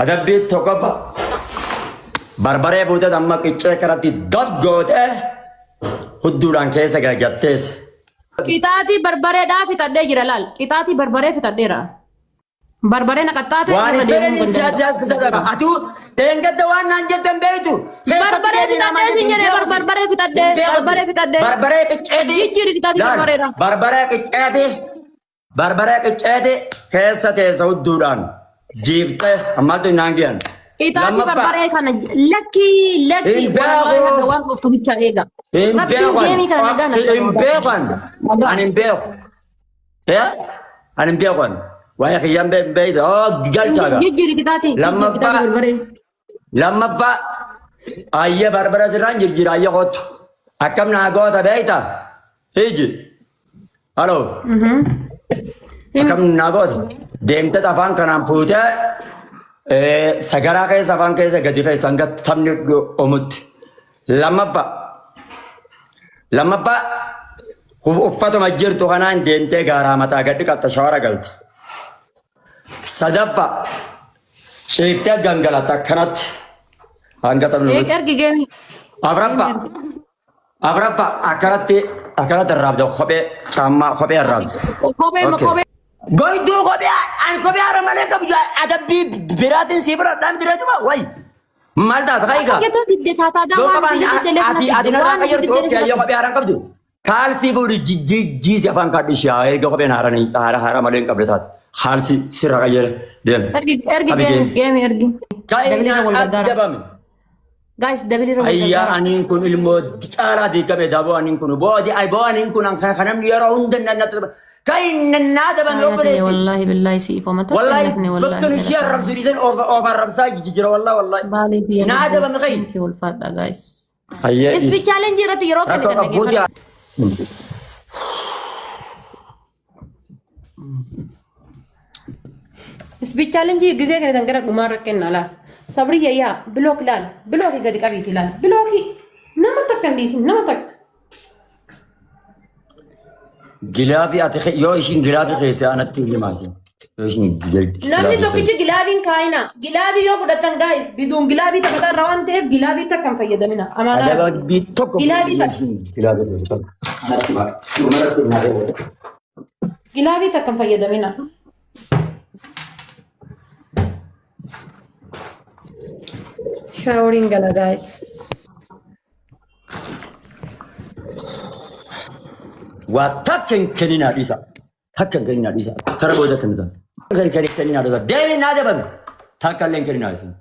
adabbii tokkoffa barbaree fuutee amma qiccee karatti dabgoote hudduudhaan keessa gaggatteessa. Qixaatii barbareedhaa fixadhee jira laal. Qixaatii barbaree fixadheera. Barbaree naqaxxaate waan fedhan siyaasa atu deengadda waan naan jettan beektu. Barbaree fixadhee si jedhee barbaree fixadhee barbaree fixadhee. Barbaree qicceeti. Jijjiiri qixaatii barbareedha. Barbaree qicceeti. Barbaree qicceeti keessa teessa hudduudhaan jiiftee ammaltu naan giyan. Qixaatii barbaree kana lakki wallahi waan dhuftu bicha eega. Rabbiin deemii kana nagaa nagaa. Ani hin beeku. Ani hin beeku. Waa'ee kiyyaan beeyda galchaaga. Jijjiiri qixaatii barbaree. Lammaffaa ayyee barbara sirraan jirjira ayyee kottu. Akkam naa goota beeyta. Hiji. Haloo. Akkam naa goota. Deemtee afaan kanaan fuutee sagaraa keessa afaan keessa gadi keessa hanga taphni omutti. Lammaffaa uffatuma jirtu kanaan deemtee gaaraa mataa gadi qaxxa shawara galti. Sadaffaa ciiftee gangalata akkanatti hanga taphni omutti. Ergi geemi. Afraffaa akkanatti irraabda kophee caammaa kophee irraabda. Kophee. Goyduu kophee ani kophee haara malee qabu adabbii biraatiin sii bira dhaan direetuma wayi. Maal taata kaayika? Ati narraa fayyadu kophee ayyoo kophee haaraan qabdu. Kaalsii fuudhi jiisi afaan kaadhi ishee eega kopheen haara malee hin qabne taate. Kaalsii sirra qayyere deeme. Ergi geemi ergi. Dabame. Guys, dabilira wal Ayyaa aniin kun ilmoo caalaa diikame daboo aniin kun boodi aniin kun kan namni yeroo hunda nannatti كاين النادب من أوبريتي والله بالله سيف وما تكلفني والله فكر الشيء الرب سيريزن اوفر ربسا جيجرا والله نادب من غير في والفادا جايز هي اس بي تشالنج يرتي يروك كده اس بي تشالنج غزي كده تنقرق ماركنا لا صبري يا بلوك لال بلوكي قد قبيتي لال بلوكي نمتك كنديس نمتك جلابي أتخي يوشين جلابي خيسة أنا تقولي ماسي يوشين نامني تو كيش جلابين كاينا جلابي يو فدتن جايز بدون جلابي تبغى روان تيف جلابي تكم فيدا منا أمانة هذا بيتوك جلابي جلابي تكم فيدا منا شاورين جلا جايز واتكن كنينا ديسا تكن كنينا ديسا ترى بوجا كندا كنينا ديسا دايما نادبن تكلم كنينا ديسا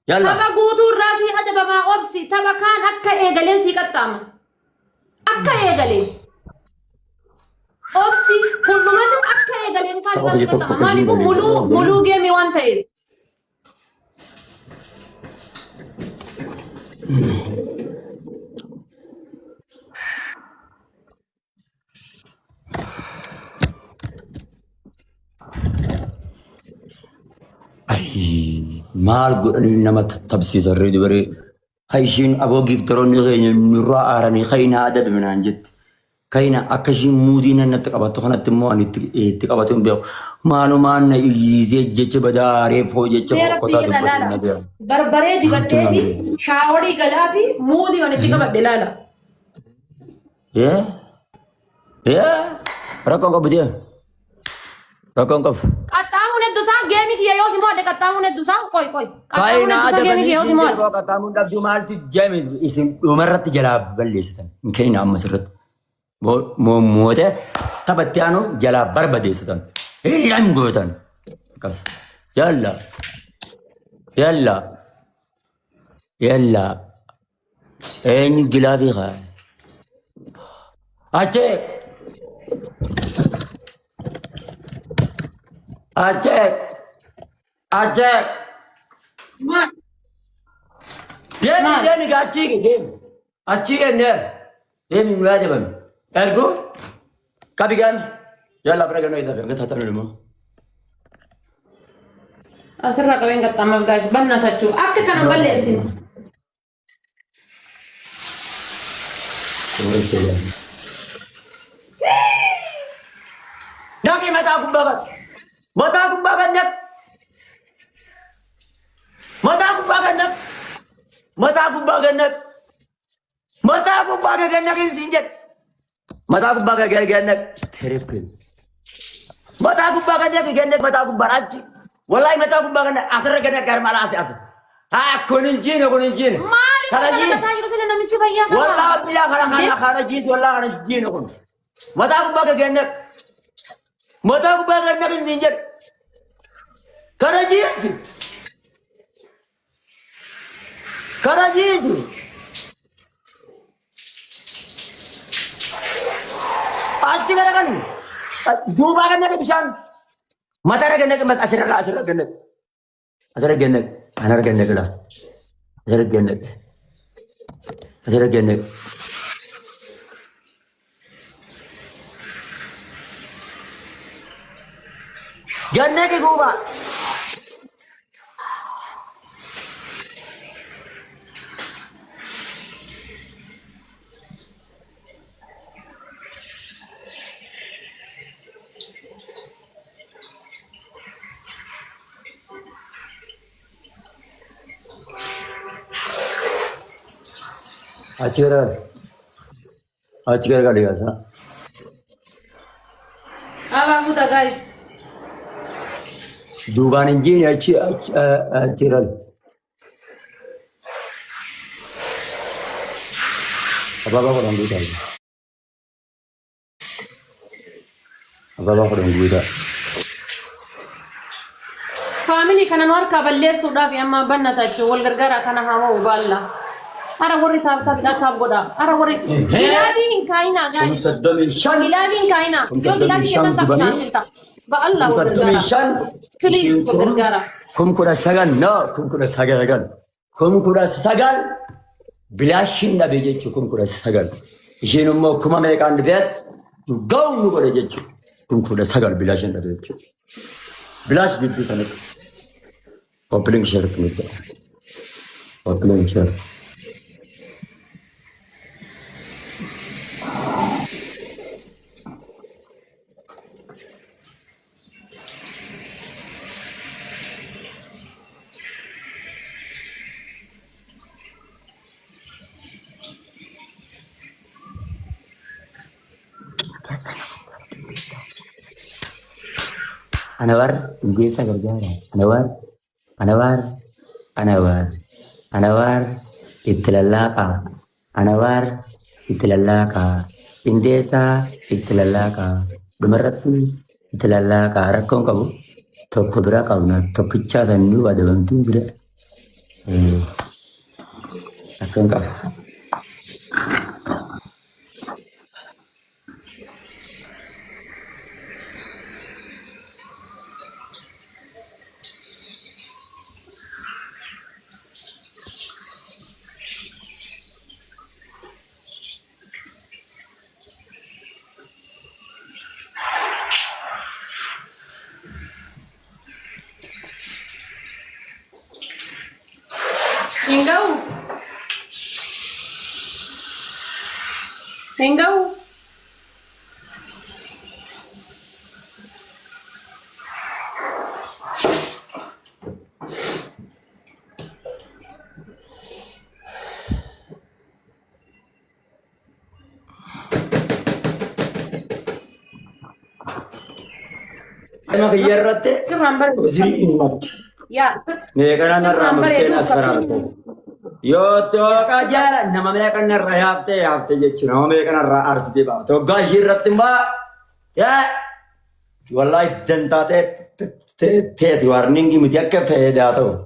يلا تبا غوتو راسي ادبا ما اوبسي تبا كان اكا ايغلين سي قطام اكا ايغلين اوبسي كل ما اكا ايغلين كان قطام مالي مولو جيمي وان تايف maal godhanii nama tattaabsiisan dubaree kayshiin aboo giiftaroonni keenya nurraa aaranii kayina adda minaan jetti kayina akka ishiin muudii nannatti qabattu kanatti immoo ani itti qabatu hin beeku maalumaan na iyyisee jecha badaa reefoo jecha qotaa dubbatu barbaree dibattee fi shaaworii galaa fi muudii walitti qabadde laala. Rakkoon qabu deema. Rakkoon qabu. Qaxxaamuun hedduusaa geemii kiyya yoo si mo'adde qaxxaamuun hedduusaa qoy. Qaxxaamuun hedduusaa geemii kiyya yoo si mo'adde. Qaxxaamuun dhabduu maaltu geemii isin dhumarratti jalaa balleessitan. Hin kenna ammas irratti. Mootee taphatti aanu jalaa barbadeessitan. Hiriiraan gootan. Yalla. Eenyu gilaafii kaa. Achee. Ajak. Mat. Demi gachik demi. Achik ender. Demi mulai bang. Ergo. Kabigan. Yalla beragam itu bang. Kita tahu dulu. Asal kau yang kata maaf guys. Banna tacu. Aku kan balik sini. Daki mata aku bagat. Mata aku bagatnya. Mata kubbaa gannak. Mata kubbaa gannak sinjet. Mata kubbaa gannak. Terepin. Mata kubbaa gannak mata kubbaa achi. Wallahi mata kubbaa gannak asirra gannak garmaala as. Ha kunin jina. Kana jis. Wallahi biya kana jis wallahi kana jina kun. Mata kubbaa gannak. Mata kubbaa gannak sinjet. Kana jis. Karajisu. Achi gara kan. Duba kan nak bishan. Mata ra gannak mas asira gannak. Asira gannak. Anar gannak lah. Asira gannak. Gannak ke guba. Achi gara kali asa. Apa aku guys? Dugaan injini achi gara. Apa orang duda? Apa orang duda? Family kanan warka balle sudah fi amma banna ta ce wal gargara kana hawa uballa. Ara wori tab da goda. Ara wori giladi in kaina guys. Musaddamin shan. Giladi in kaina. Yo giladi ya ta ta. Ba Allah wa Musaddamin shan. Please wal gargara. Kum kuda sagal. Bilashin da be jechu kum kuda sagal. Isheen immoo kuma meeqaan dhibet gahu nu godhe jechu. Kum kuda sagal bilashin da be jechu. Bilash biddu kanat. Opening share kunita. Opening share. Anwar biasa gargara. Anwar itilallaka. Indesa itilallaka. Dumarratti itilallaka. Rakkoon qabu tokko bira qabna. Tokkichaa sannuu adabamtuu bira. Rakkoon qabu. Engau. Emang kiyarate uziri imat. Ya. Mereka narramen asfarante. Yo to kajala nama mereka narra hafte jechu nama mereka narra arsite ba. To gashirate ba ya wallahi dentate te warning miti akka faida to.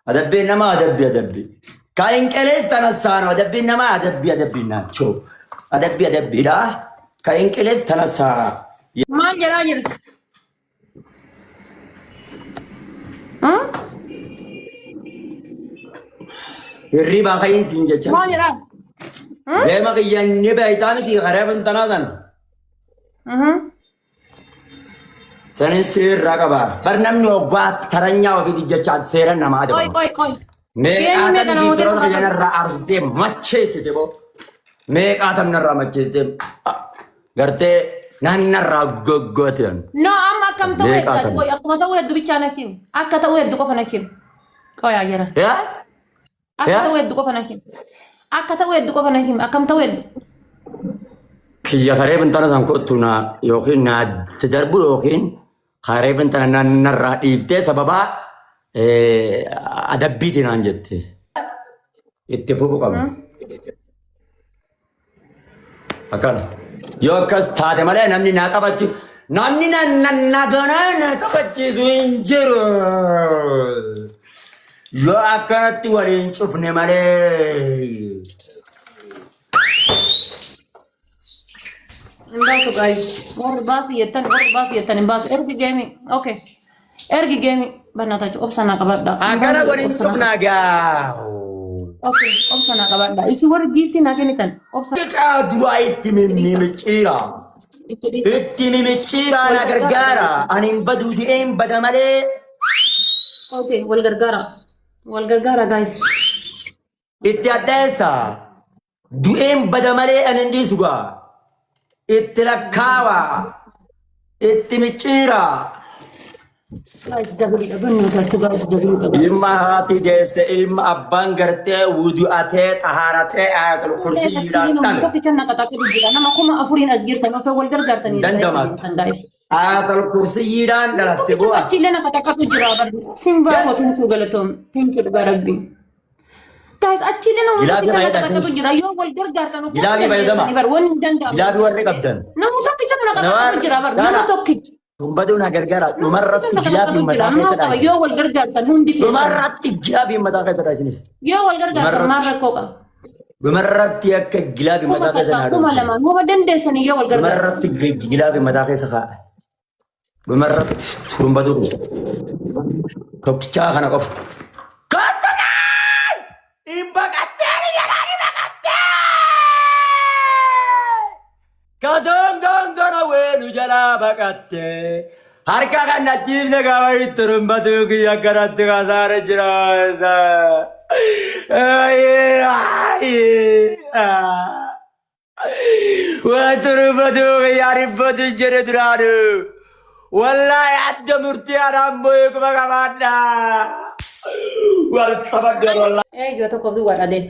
Adabbi nama adabbi. Kain keles tanasano adabbi nama adabbi nacho. Adabbi da kain keles tanasa. Mal jara. Riba kain sinjacha. Mal jara. Dema kiyan nebe itami ti kharaban tanadan. Sanin sir ragaba. Barnam no bat taranya wa bidi jacha sera nama ade. Koi. Me atam di toro kayana ra arsde mache sete bo. Me atam narra mache sete. Garte nanna ra gogoten. No amma kam tawe koi akuma tawe du bicha nakim. Akka tawe du ko fanakim. Koi ajara. Ya? Akka ta'u hedduu qofa na him. Akka ta'u hedduu qofa na him. Akkam ta'u hedduu. Kiyya karee bintana san kottu na yookiin na tajarbu yookiin karee bintana narraa dhiiftee sababa adabbiiti naan jette. Itti fufuu qabna. Akkana. Yoo akkas taate malee namni naa qabachi namni naganaa na qabachiisu hin jiru. Yoo akkanatti waliin cufne malee. Imbasu guys. Warri baasii jettan imbasu. Ergi geemi. Okay. Ergi geemi. Barnata obsa naa qabadha. Akkana waliin cufnaa gaa. Okay. Obsa naa qabadha. Ichi warri giiftii naa kennitan. Obsa. Xiqqaa duraa itti mimmiicciira. Itti mimmiicciira na gargaara. Ani hin baduu di'een bada malee. Okay. Wal gargaara. Wal gargaara guys. Itti addeessa. Du'een bada malee ani hin dhiisu gaa. Itti lakkaawa. Itti micciira. Guys, dabalidha. Bannu galchu guys, dabalidha. Ilma haati deesse ilma abbaan gartee wudu'atee xahaaratee ayatul kursiidhaan dhan. Tokkicha naqaxaqatu jira. Nama kuma afuriin as jirtan osoo wal gargaartanii guys. Ayatul kursiidhaan dhalatte bu'a. Tokkicha naqaxaqatu jira. Simbaa mootumtuu galatoom. Thank you dhugaa rabbiin. Guys, achillee nama tokkicha naqaxaqatu jira. Yoo wal gargaartan osoo Gilaabii fayyadama. wanni hin danda'amu. Gilaabii warri qabdan. Nama tokkicha naqaxaqatu jira. Nama tokkicha. Baduu na gargaara. Dhumarratti gilaabii mataa keessa dhaabsi. Yoo wal gargaartan hundi keessa. Dhumarratti gilaabii mataa keessa dhaabsinis. Yoo wal gargaartan maal rakkoo qaba? Dhumarratti akka gilaabii mataa keessa dhaabsi. Kuma lamaan kuma dandeessanii yoo wal gargaartan. Dhumarratti gilaabii mataa keessa kaa'a. Dhumarratti turumbatu tokkichaa kana qofa. Koostanaan! Hin baqattee ni jedhaan hin baqattee! Kasoon gondona weenu jalaa baqattee harka kan achiifne gaafa itti turumbatu kiyya akkanatti kasaara jira. Waan turumbatu kiyya ariffatu jedhe duraanu. Wallahi adda murtii anaan bo'ee kuma qabaadha. Walitti taphaddeen wallahi. Eeyyoo tokkoof duwwaa dhadeen.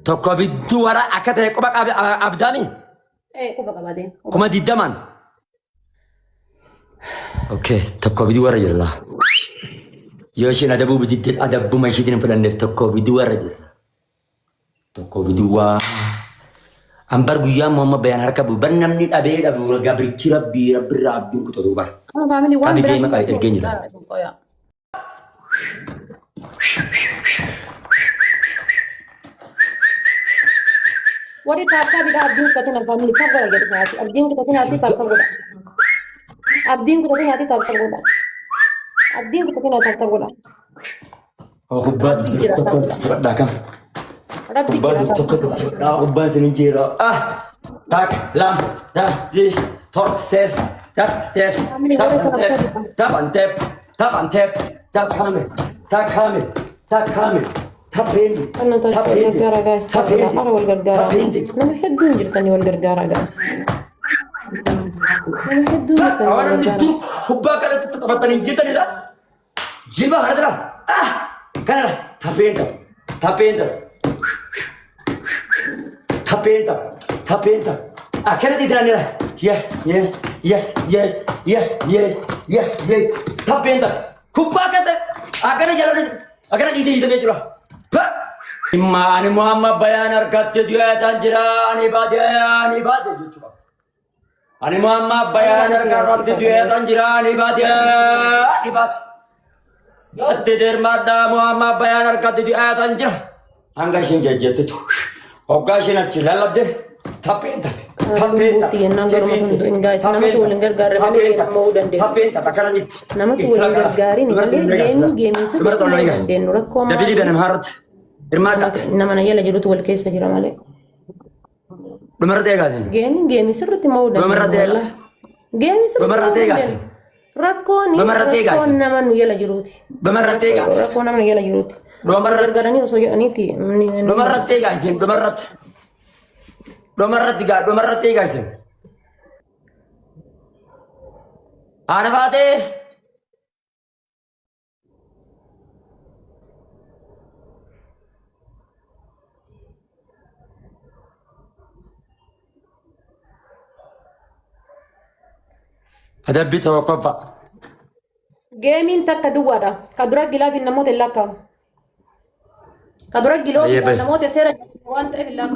Tokko bidduu wara akka ta'e quba abdaami. Quba qabateen. Kuma diddaman. Okay, tokko bidduu warra jira. Yoo isheen adabuu bididdees adabbuma isheetiin hin fudhanneef tokko bidduu warra jira. Tokko bidduu waa. Ambar guyyaa Muhammad bayaan harka bu bar namni dhabee dhabu gabrichi rabbii rabbirraa abdiin kutatu bar. Qabi deema qabi ergeen jira. Wari taaptaa bidaa abdiin kutatin alfaamili tabbara jedhe saati. Abdiin kutatin haati taaptaa godha. Abdiin kutatin haati taaptaa godha. Abdiin kutatin haati taaptaa godha. Hubbaan tokko fudhadhaa kan. Hubbaan tokko fudhadhaa hubbaan sin jira. Tak lam dish tor sef tak sef tap antep tak kame Tappendi. Gargaara guys. Tappendi. Wal gargaara. Nama hedduun jirtanii wal gargaara guys. Nama hedduun jirtanii wal gargaara. Hubbaa kanatti taphatanii jirtanidha. Jilba haradira. Kanadha. Tappeenta. Akkanatti jiranidha. Tappeenta. Hubbaa kanatti akkana jalaa akkana dhiitee hiitamee jira. Immaan Muhammad bayaan harkatti du'eetan jira ani baate jechuudha. Ani Muhammad bayaan harkatti du'eetan jira ani baate. Yatti dirmadhaa Muhammad bayaan harkatti du'eetan jira. Hanga ishiin jejjettitu. Hoggaa ishiin achi lallabde tappeenta. Namatu waliin gargaarin malee geemii sirriitti dandeenyu rakkoo nama na jala jirutu wal keessa jira malee. Geemii sirriitti mahuu dandeenyu. Geemii sirriitti rakkoon nama nu jala jiruuti. Rakkoo nama nu jala jiruuti. Gargaaranii osoo jedhaniiti. Dhumarratti eegasin. Haana baatee. adabbii tokkoffaa. Geemiin takka duwwaadha. Ka dura gilaabiin namoota hin lakkaa'amu. Ka dura giloobiidhaan namoota seera waan ta'eef hin lakkaa'amu.